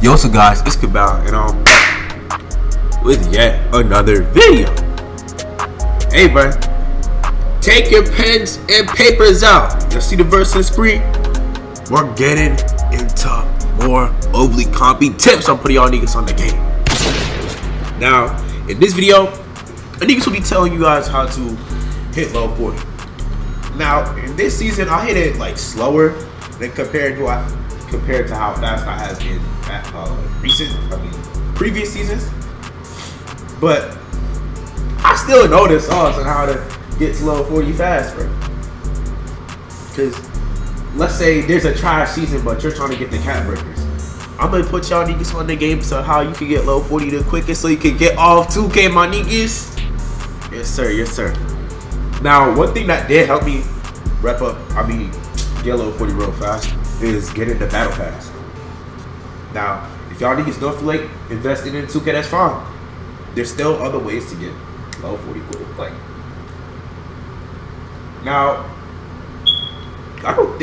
Yo, so guys, it's Cabal, and I'm with yet another video. Hey, bro, take your pens and papers out. You see the verse on the screen? We're getting into more overly compy tips I'm putting y'all niggas on the game. Now, in this video, niggas will be telling you guys how to hit low 40. Now, in this season, I hit it like slower than compared to how fast I have been at previous seasons. But I still know the sauce on how to get to low 40 fast, bro. Because let's say there's a trash season, but you're trying to get the cat breakers. I'm gonna put y'all niggas on the game so how you can get low 40 the quickest so you can get off 2K, my niggas. Yes, sir. Yes, sir. Now, one thing that did help me get low 40 real fast is getting the battle pass. Now, if y'all niggas don't feel like investing in 2K, that's fine. There's still other ways to get low 40 quick. Like, now, I don't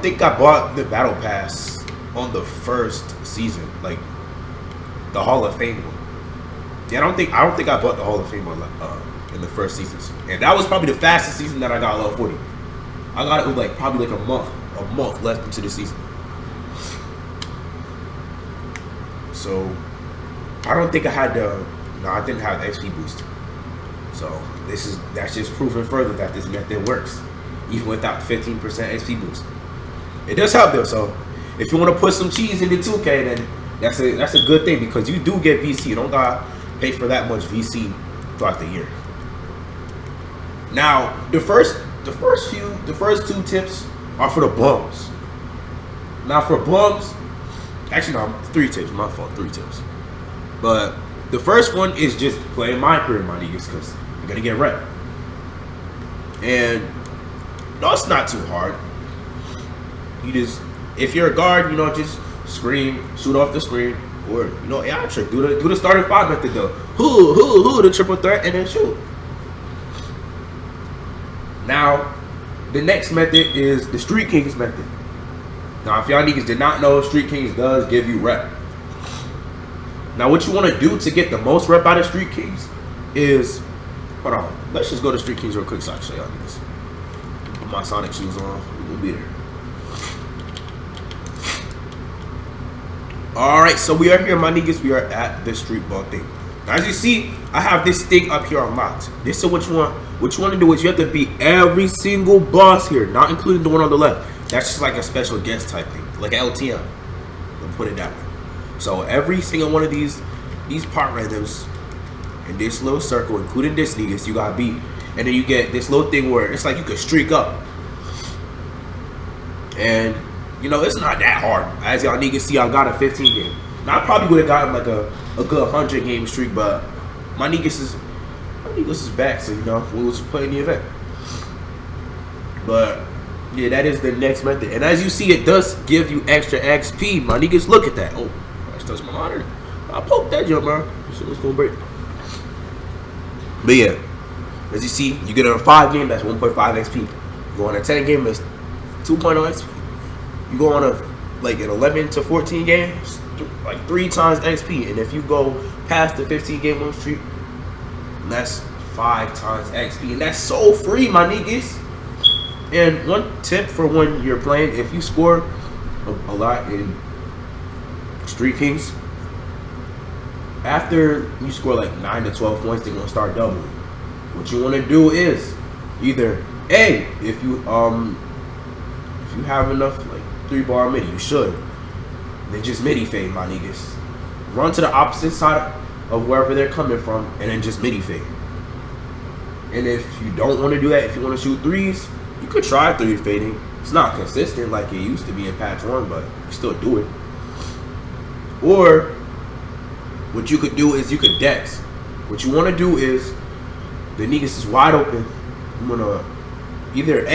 think I bought the battle pass on the first season, like the Hall of Fame one. Yeah, I don't think I bought the Hall of Fame one in the first seasons, and that was probably the fastest season that I got low 40. I got it with probably a month left into the season. So I don't think I had I didn't have the XP boost. So that's just proving further that this method works, even without 15% XP boost. It does help though. So if you want to put some cheese into 2K, then that's a good thing because you do get VC. You don't gotta pay for that much VC throughout the year. Now the first two tips are for the bums. Now for bums, actually no, 3 tips. My fault, 3 tips. But the first one is just playing my career, my niggas, because you're gonna get rep. And no, it's not too hard. You just, if you're a guard, just scream, shoot off the screen, or AI trick. Do the starting 5 method though. Who the triple threat and then shoot. Now, the next method is the Street Kings method. Now, if y'all niggas did not know, Street Kings does give you rep. Now, what you want to do to get the most rep out of Street Kings is, hold on, let's just go to Street Kings real quick so I can show y'all niggas. Put my Sonic shoes on, we'll be there. Alright, so we are here, my niggas. We are at the street ball thing. Now, as you see, I have this thing up here unlocked. This is what you want. What you want to do is you have to beat every single boss here, not including the one on the left. That's just like a special guest type thing, like LTM. We'll put it that way. So every single one of these part randoms in this little circle, including this niggas, you gotta beat. And then you get this little thing where it's like you could streak up. And it's not that hard. As y'all niggas see, I got a 15 game. Now I probably would have gotten like a good 100 game streak, but my niggas is back, so we was playing the event. But yeah, that is the next method. And as you see, it does give you extra XP. My niggas, look at that. Oh, I just touched my monitor. I poked that jump, man. This shit was gonna break. But yeah, as you see, you get on a 5 game, that's 1.5 XP. You go on a 10 game, that's 2.0 XP. You go on an 11 to 14 games, like 3 times XP. And if you go past the 15 game win streak, that's 5 times XP. And that's so free, my niggas. And one tip for when you're playing, if you score a lot in Street Kings, after you score like 9 to 12 points, they're gonna start doubling. What you want to do is either if you have enough 3-bar midi, you should. Then just midi fade, my niggas. Run to the opposite side of wherever they're coming from, and then just midi fade. And if you don't want to do that, if you want to shoot 3s, you could try 3 fading. It's not consistent like it used to be in patch 1, but you still do it. Or what you could do is you could dex. What you want to do is the niggas is wide open. You want to either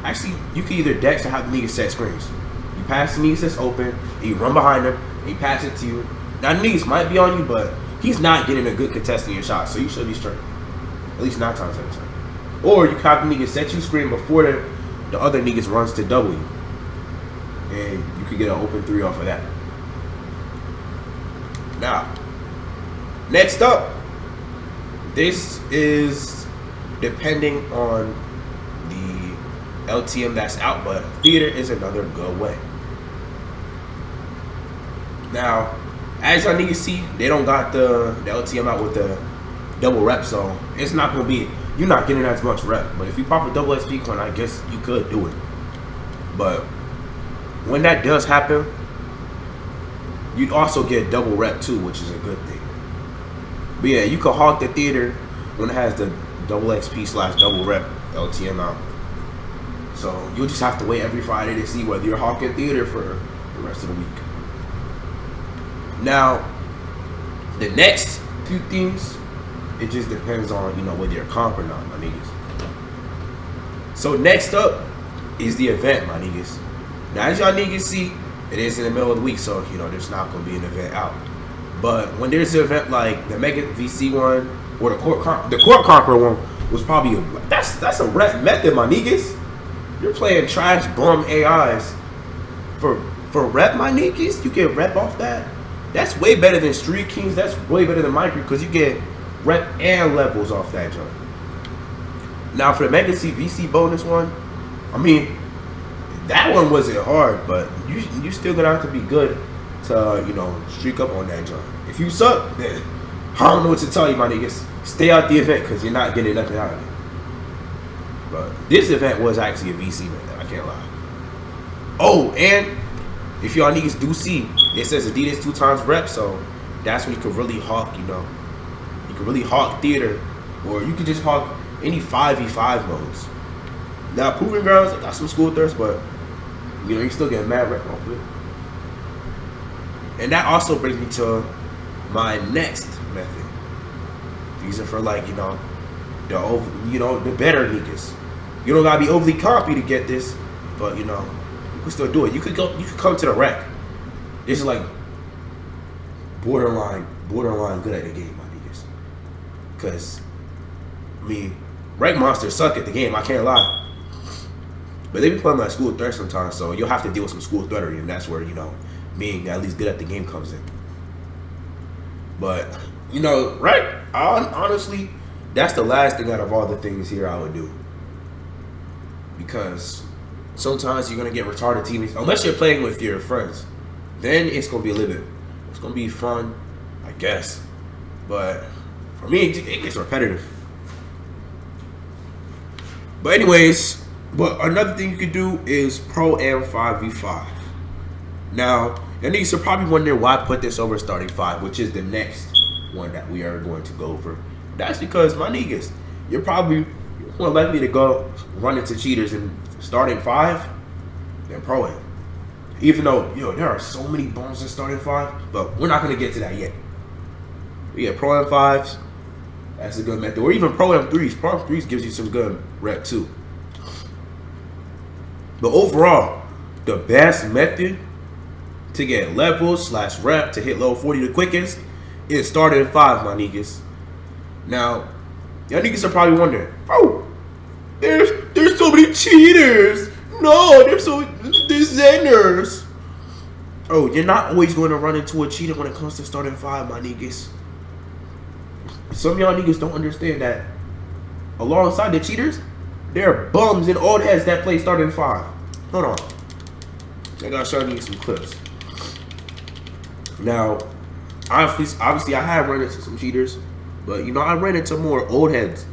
actually, you can either dex or have the niggas set screens. You pass the niggas that's open, and you run behind him, and he pass it to you. Now, the niggas might be on you, but he's not getting a good contesting your shot, so you should be straight. At least 9 times out of 10. Or you have the niggas set you screen before the other niggas runs to double you. and you could get an open 3 off of that. Now, next up, this is depending on the LTM that's out, but theater is another good way. Now, as y'all niggas see, they don't got the LTM out with the double rep, so it's not gonna be, you're not getting as much rep. But if you pop a double XP coin, I guess you could do it. But when that does happen, you also get double rep too, which is a good thing. But yeah, you can hawk the theater when it has the double XP / double rep LTM out. So you'll just have to wait every Friday to see whether you're hawking theater for the rest of the week. Now, the next few things, it just depends on, you know, whether you're comp or not, my niggas. So next up is the event, my niggas. Now, as y'all niggas see, it is in the middle of the week, so, you know, there's not going to be an event out. But when there's an event like the Mega VC one, or the Court Conqueror one, was probably, that's a rep method, my niggas. You're playing trash bum AIs for rep, my niggas. You get rep off that. That's way better than Street Kings. That's way better than Micro, because you get rep and levels off that jump. Now for the Mega VC bonus one, I mean, that one wasn't hard, but you still gonna have to be good to, you know, streak up on that jump. If you suck, then I don't know what to tell you, my niggas. Stay out the event, because you're not getting nothing out of it. But this event was actually a VC, man. I can't lie. Oh, and if y'all niggas do see, it says Adidas 2 times rep, so that's when you can really hawk, you know. You can really hawk theater, or you can just hawk any 5v5 modes. Now, Proving Grounds, I got some school thirst, but, you know, you still get mad rep off of it. And that also brings me to my next method. These are for, like, you know, the better niggas. You don't gotta be overly compy to get this, but, you know, you can still do it. You could come to the rec. This is like borderline good at the game, my niggas. Cause I mean, rank monsters suck at the game, I can't lie. But they be playing like school threat sometimes, so you'll have to deal with some school threatery, and that's where, you know, being at least good at the game comes in. But, you know, right? Honestly, that's the last thing out of all the things here I would do. Because sometimes you're gonna get retarded teammates, unless you're playing with your friends. Then it's gonna be a little bit, it's gonna be fun, I guess. But for me, it gets repetitive. But anyways, but another thing you could do is Pro Am 5v5. Now, your niggas are probably wondering why I put this over starting 5, which is the next one that we are going to go over. That's because, my niggas, you're more likely to go run into cheaters in starting 5 than Pro Am. Even though, yo, there are so many bombs in starting 5, but we're not going to get to that yet. But yeah, Pro Am 5s, that's a good method. Or even Pro Am 3s. Pro Am 3s gives you some good rep too. But overall, the best method to get levels / rep to hit level 40 the quickest is starting 5, my niggas. Now, y'all niggas are probably wondering, oh, there's so many cheaters. No, there's Zenners. Oh, you're not always going to run into a cheater when it comes to starting 5, my niggas. Some of y'all niggas don't understand that alongside the cheaters, there are bums and old heads that play starting 5. Hold on. I gotta show you some clips. Now, obviously I have run into some cheaters, but, you know, I ran into more old heads.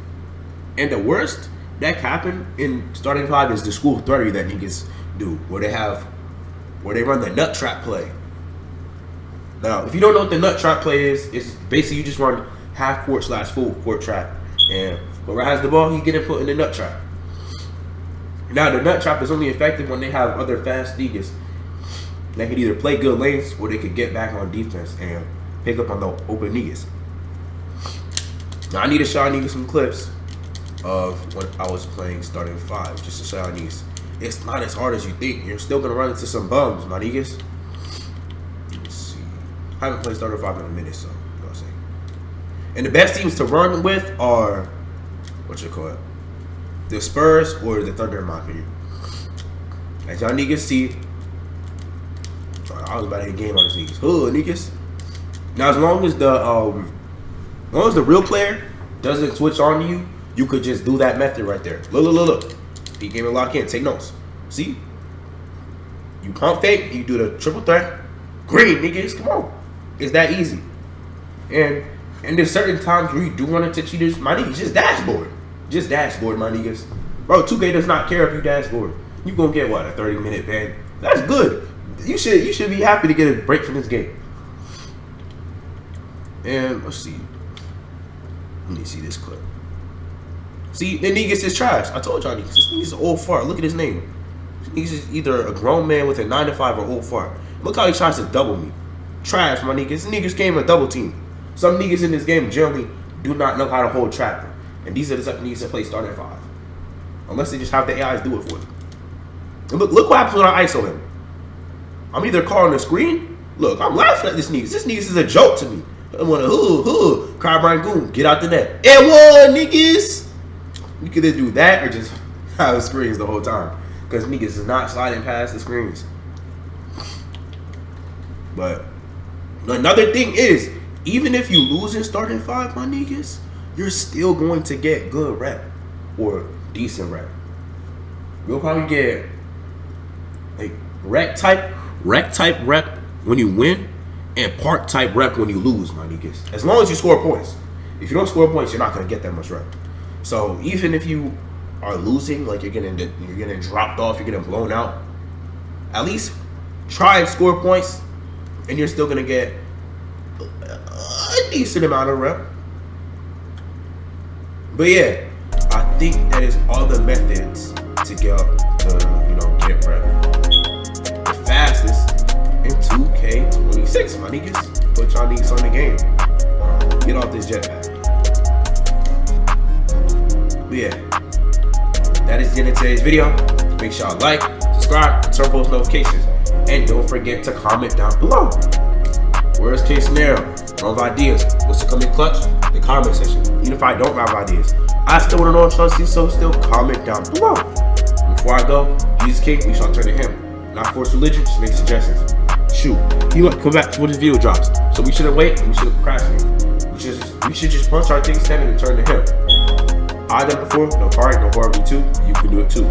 And the worst that happened in starting 5 is the school 30 that niggas do, where they run the nut trap play. Now, if you don't know what the nut trap play is, it's basically you just run half court / full court trap, and whoever has the ball, he get it put in the nut trap. Now, the nut trap is only effective when they have other fast niggas that can either play good lanes or they could get back on defense and pick up on the open niggas. Now, I need to show niggas some clips of when I was playing starting 5, just to show y'all niggas it's not as hard as you think. You're still gonna run into some bums, my niggas. Let's see. I haven't played starting 5 in a minute, so you know what I'm saying. And the best teams to run with are the Spurs or the Thunder, in my opinion. As y'all niggas see, I was about to hit game on the sneakers. Hood niggas. Now as long as the real player doesn't switch on you, you could just do that method right there. Look. Peak game and lock in. Take notes. See? You pump fake, you do the triple threat. Green, niggas, come on. It's that easy. And there's certain times where you do run into cheaters. My niggas, just dashboard. Just dashboard, my niggas. Bro, 2K does not care if you dashboard. You gonna get what, a 30-minute ban? That's good. You should be happy to get a break from this game. And let's see. Let me see this clip. See, the niggas is trash. I told y'all niggas. This nigga's an old fart. Look at his name. This nigga's is either a grown man with a 9 to 5 or old fart. Look how he tries to double me. Trash, my niggas. These niggas came a double team. Some niggas in this game generally do not know how to hold trapper. And these are the type of niggas that play starting at 5. Unless they just have the AIs do it for them. And look what happens when I ISO him. I'm either calling the screen. Look, I'm laughing at this niggas. This niggas is a joke to me. I want to cry Brian Goon, get out the net. And one, niggas. You could either do that or just have the screens the whole time. Because niggas is not sliding past the screens. But another thing is, even if you lose in starting 5, my niggas, you're still going to get good rep. Or decent rep. You'll probably get like rec type rep when you win and park type rep when you lose, my niggas. As long as you score points. If you don't score points, you're not gonna get that much rep. So even if you are losing, like you're getting dropped off, you're getting blown out, at least try and score points, and you're still gonna get a decent amount of rep. But yeah, I think that is all the methods to get get rep. The fastest in 2K26, my niggas. Put y'all niggas on the game. Get off this jetpack. But yeah, that is the end of today's video. Make sure y'all like, subscribe, turn post notifications, and don't forget to comment down below. Worst case scenario, don't have ideas. What's the coming clutch? The comment section. Even if I don't have ideas, I still want to know what y'all see, so still comment down below. Before I go, Jesus King, we shall turn to him. Not force religion, just make suggestions. Shoot, he might come back when his video drops. So we shouldn't wait and we shouldn't procrastinate. We should just punch our things standing and turn to him. I done it before, no hard, no horrible too. You can do it too.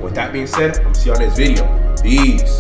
With that being said, I'm see you on this video. Peace.